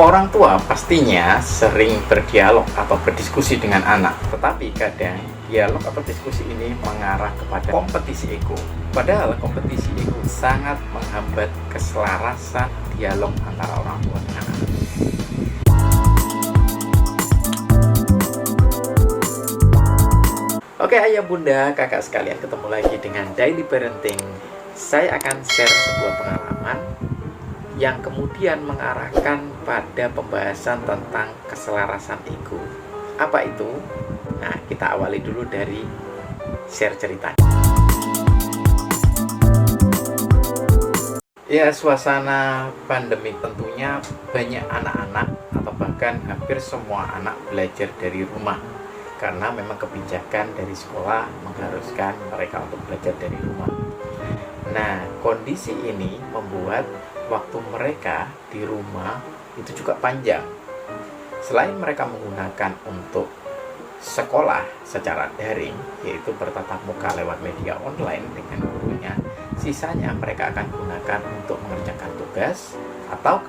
Orang tua pastinya sering berdialog atau berdiskusi dengan anak, tetapi kadang dialog atau diskusi ini mengarah kepada kompetisi ego. Padahal kompetisi ego sangat menghambat keselarasan dialog antara orang tua dengan anak. Oke ayah bunda, kakak sekalian, ketemu lagi dengan Daily Parenting. Saya akan share sebuah pengalaman yang kemudian mengarahkan pada pembahasan tentang keselarasan ego. Apa itu? Nah, kita awali dulu dari share cerita. Ya, suasana pandemi tentunya banyak anak-anak atau bahkan hampir semua anak belajar dari rumah, karena memang kebijakan dari sekolah mengharuskan mereka untuk belajar dari rumah. Nah, kondisi ini membuat waktu mereka di rumah itu juga panjang. Selain mereka menggunakan untuk sekolah secara daring, yaitu bertatap muka lewat media online dengan gurunya, sisanya mereka akan gunakan untuk mengerjakan tugas, atau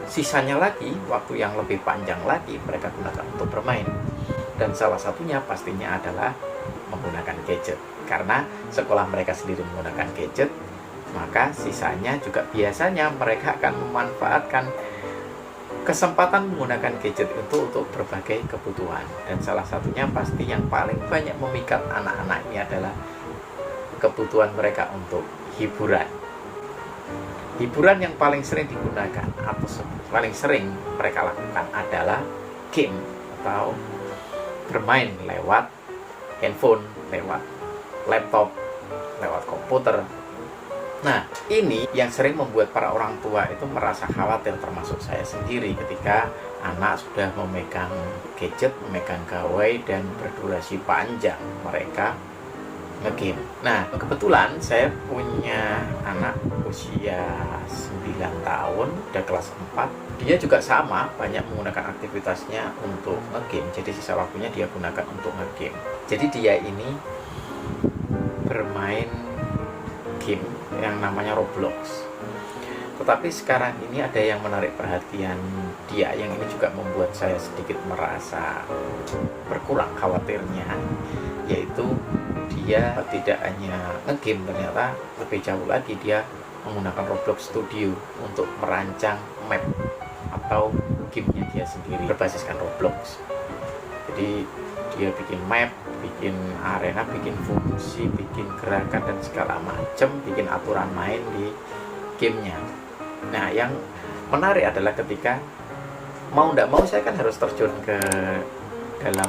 sisanya lagi, waktu yang lebih panjang lagi, mereka gunakan untuk bermain. Dan salah satunya pastinya adalah menggunakan gadget. Karena sekolah mereka sendiri menggunakan gadget, maka sisanya juga biasanya mereka akan memanfaatkan kesempatan menggunakan gadget itu untuk berbagai kebutuhan. Dan salah satunya pasti yang paling banyak memikat anak-anak ini adalah kebutuhan mereka untuk hiburan. Hiburan yang paling sering digunakan atau paling sering mereka lakukan adalah game atau bermain lewat handphone, lewat laptop, lewat komputer. Nah, ini yang sering membuat para orang tua itu merasa khawatir, termasuk saya sendiri, ketika anak sudah memegang gadget, memegang gawai, dan berdurasi panjang mereka nge-game. Nah, kebetulan saya punya anak usia 9 tahun, udah kelas 4. Dia juga sama, banyak menggunakan aktivitasnya untuk nge-game. Jadi sisa waktunya dia gunakan untuk nge-game. Jadi dia ini bermain game yang namanya Roblox. Tetapi sekarang ini ada yang menarik perhatian dia, yang ini juga membuat saya sedikit merasa berkurang khawatirnya, yaitu dia tidak hanya nge-game, ternyata lebih jauh lagi dia menggunakan Roblox Studio untuk merancang map atau gamenya dia sendiri berbasiskan Roblox. Jadi dia bikin map, bikin arena, bikin fungsi, bikin gerakan dan segala macam, bikin aturan main di gamenya. Nah, yang menarik adalah ketika mau tidak mau saya kan harus terjun ke dalam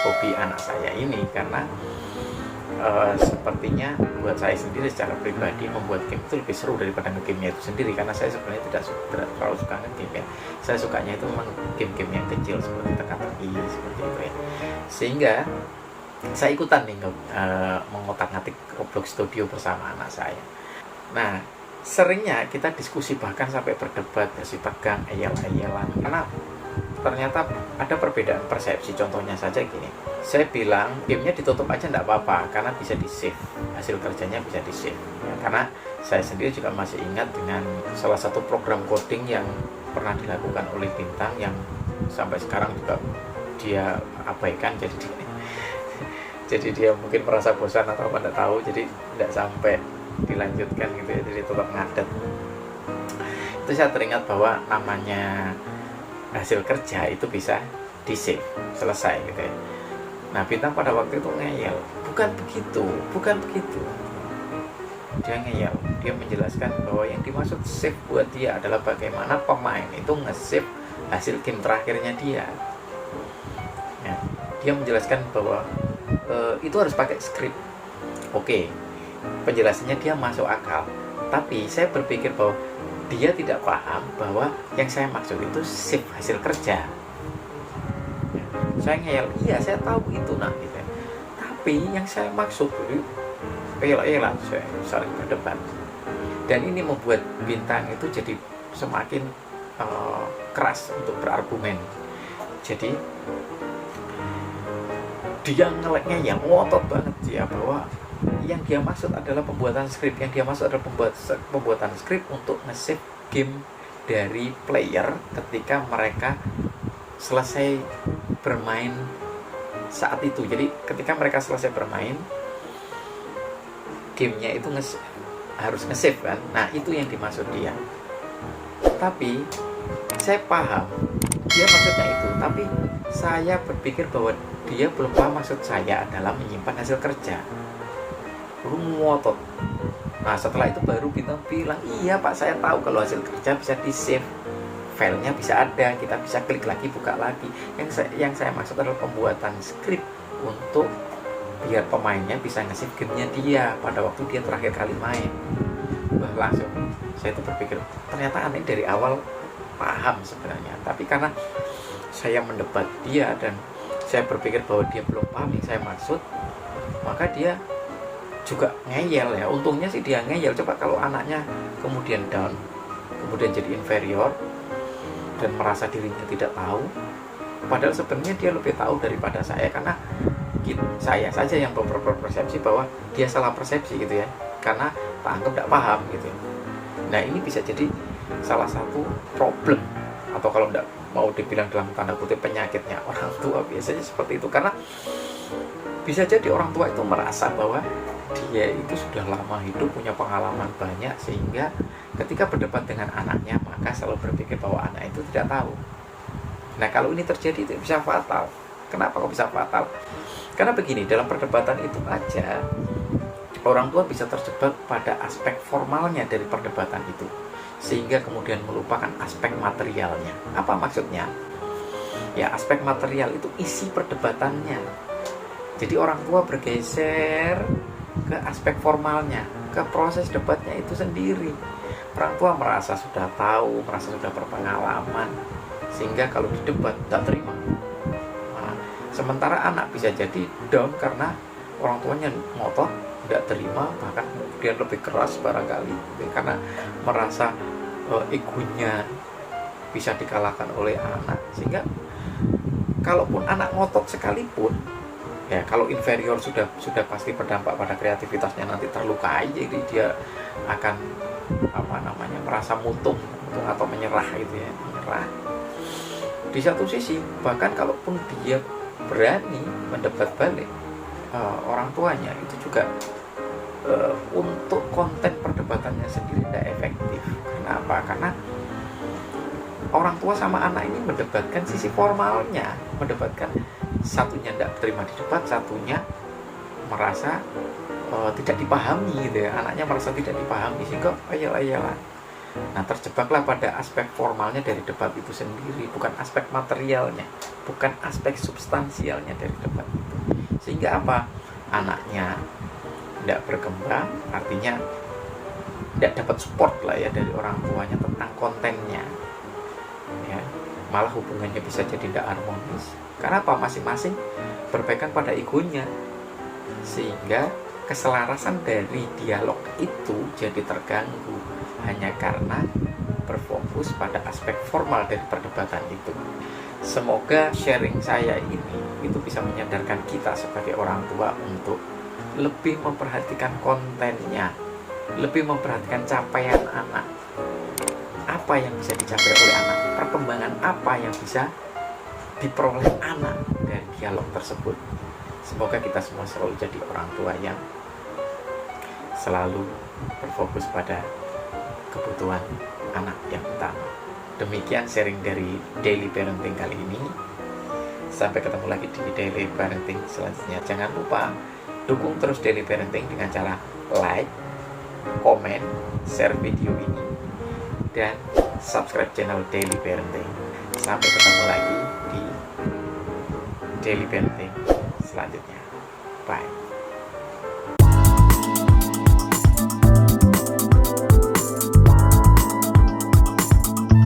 hobi anak saya ini, karena sepertinya buat saya sendiri secara pribadi membuat game itu lebih seru daripada nge-gamenya itu sendiri, karena saya sebenarnya tidak terlalu suka nge-game ya. Saya sukanya itu memang game-game yang kecil seperti teka-teki seperti itu ya. Sehingga saya ikutan nih mengotak-ngatik Roblox Studio bersama anak saya. Nah, seringnya kita diskusi, bahkan sampai berdebat, bersih tegang, ayel-ayelan, karena ternyata ada perbedaan persepsi. Contohnya saja gini, saya bilang gamenya ditutup aja enggak apa-apa, karena bisa di save, hasil kerjanya bisa di save ya, karena saya sendiri juga masih ingat dengan salah satu program coding yang pernah dilakukan oleh Bintang, yang sampai sekarang juga dia abaikan. Jadi dia mungkin merasa bosan atau apa, tidak tahu, jadi tidak sampai dilanjutkan gitu ya, jadi tetap ngadet. Itu saya teringat bahwa namanya hasil kerja itu bisa di save, selesai gitu ya. Nah, Bintang pada waktu itu ngeyel, bukan begitu. Dia ngeyel, dia menjelaskan bahwa yang dimaksud save buat dia adalah bagaimana pemain itu nge-save hasil game terakhirnya dia ya. Dia menjelaskan bahwa itu harus pakai script. Oke, penjelasannya dia masuk akal, tapi saya berpikir bahwa dia tidak paham bahwa yang saya maksud itu save hasil kerja. Saya ngeyel, iya saya tahu itu nak gitu. Tapi yang saya maksud itu saya saling berdebat. Dan ini membuat Bintang itu jadi semakin keras untuk berargumen. Jadi dia ngeleknya yang ngotot banget dia, bahwa yang dia maksud adalah pembuatan skrip, untuk nge-save game dari player ketika mereka selesai bermain saat itu. Jadi ketika mereka selesai bermain, gamenya itu harus nge-save kan. Nah itu yang dimaksud dia. Tapi saya paham dia maksudnya itu, tapi saya berpikir bahwa dia belum paham maksud saya adalah menyimpan hasil kerja. Lu ngotot. Nah setelah itu baru Bintang bilang, iya Pak saya tahu kalau hasil kerja bisa di save, filenya bisa ada, kita bisa klik lagi, buka lagi. Yang saya maksud adalah pembuatan skrip untuk biar pemainnya bisa nge-save gamenya dia pada waktu dia terakhir kali main. Wah langsung saya itu berpikir ternyata aneh, dari awal paham sebenarnya, tapi karena saya mendebat dia dan saya berpikir bahwa dia belum paham yang saya maksud, maka dia juga ngeyel ya. Untungnya sih dia ngeyel. Coba kalau anaknya kemudian down, kemudian jadi inferior dan merasa dirinya tidak tahu, padahal sebenarnya dia lebih tahu daripada saya, karena saya saja yang berpersepsi bahwa dia salah persepsi gitu ya, karena tak anggap tidak paham gitu. Nah ini bisa jadi salah satu problem, atau kalau tidak mau dibilang dalam tanda kutip penyakitnya orang tua biasanya seperti itu, karena bisa jadi orang tua itu merasa bahwa dia itu sudah lama hidup, punya pengalaman banyak, sehingga ketika berdebat dengan anaknya maka selalu berpikir bahwa anak itu tidak tahu. Nah kalau ini terjadi itu bisa fatal. Kenapa kok bisa fatal? Karena begini, dalam perdebatan itu aja orang tua bisa terjebak pada aspek formalnya dari perdebatan itu, sehingga kemudian melupakan aspek materialnya. Apa maksudnya? Ya aspek material itu isi perdebatannya. Jadi orang tua bergeser ke aspek formalnya, ke proses debatnya itu sendiri. Orang tua merasa sudah tahu, merasa sudah berpengalaman, sehingga kalau di debat tak terima. Nah, sementara anak bisa jadi down karena orang tuanya ngotot, tidak terima, bahkan kemudian lebih keras barangkali, karena merasa egonya bisa dikalahkan oleh anak. Sehingga kalaupun anak ngotot sekalipun, ya kalau inferior sudah pasti berdampak pada kreativitasnya, nanti terlukai, jadi dia akan merasa mutung atau menyerah gitu ya, menyerah. Di satu sisi bahkan kalaupun dia berani mendebat balik orang tuanya, itu juga untuk konten perdebatannya sendiri tidak efektif. Kenapa? Karena orang tua sama anak ini mendebatkan sisi formalnya, mendebatkan satunya tidak terima di debat, satunya merasa tidak dipahami gitu ya, anaknya merasa tidak dipahami, sehingga ayal-ayalan. Nah terjebaklah pada aspek formalnya dari debat itu sendiri, bukan aspek materialnya, bukan aspek substansialnya dari debat itu. Sehingga apa? Anaknya tidak berkembang, artinya tidak dapat support lah ya dari orang tuanya tentang kontennya ya, malah hubungannya bisa jadi tidak harmonis. Karena apa? Masing-masing berpegang pada egonya, sehingga keselarasan dari dialog itu jadi terganggu hanya karena berfokus pada aspek formal dari perdebatan itu. Semoga sharing saya ini itu bisa menyadarkan kita sebagai orang tua untuk lebih memperhatikan kontennya, lebih memperhatikan capaian anak, apa yang bisa dicapai oleh anak, perkembangan apa yang bisa diperoleh anak dari dialog tersebut. Semoga kita semua selalu jadi orang tua yang selalu berfokus pada kebutuhan anak yang utama. Demikian sharing dari Daily Parenting kali ini. Sampai ketemu lagi di Daily Parenting selanjutnya. Jangan lupa dukung terus Daily Parenting dengan cara like, komen, share video ini, dan subscribe channel Daily Parenting. Sampai ketemu lagi di Daily Parenting selanjutnya. Bye.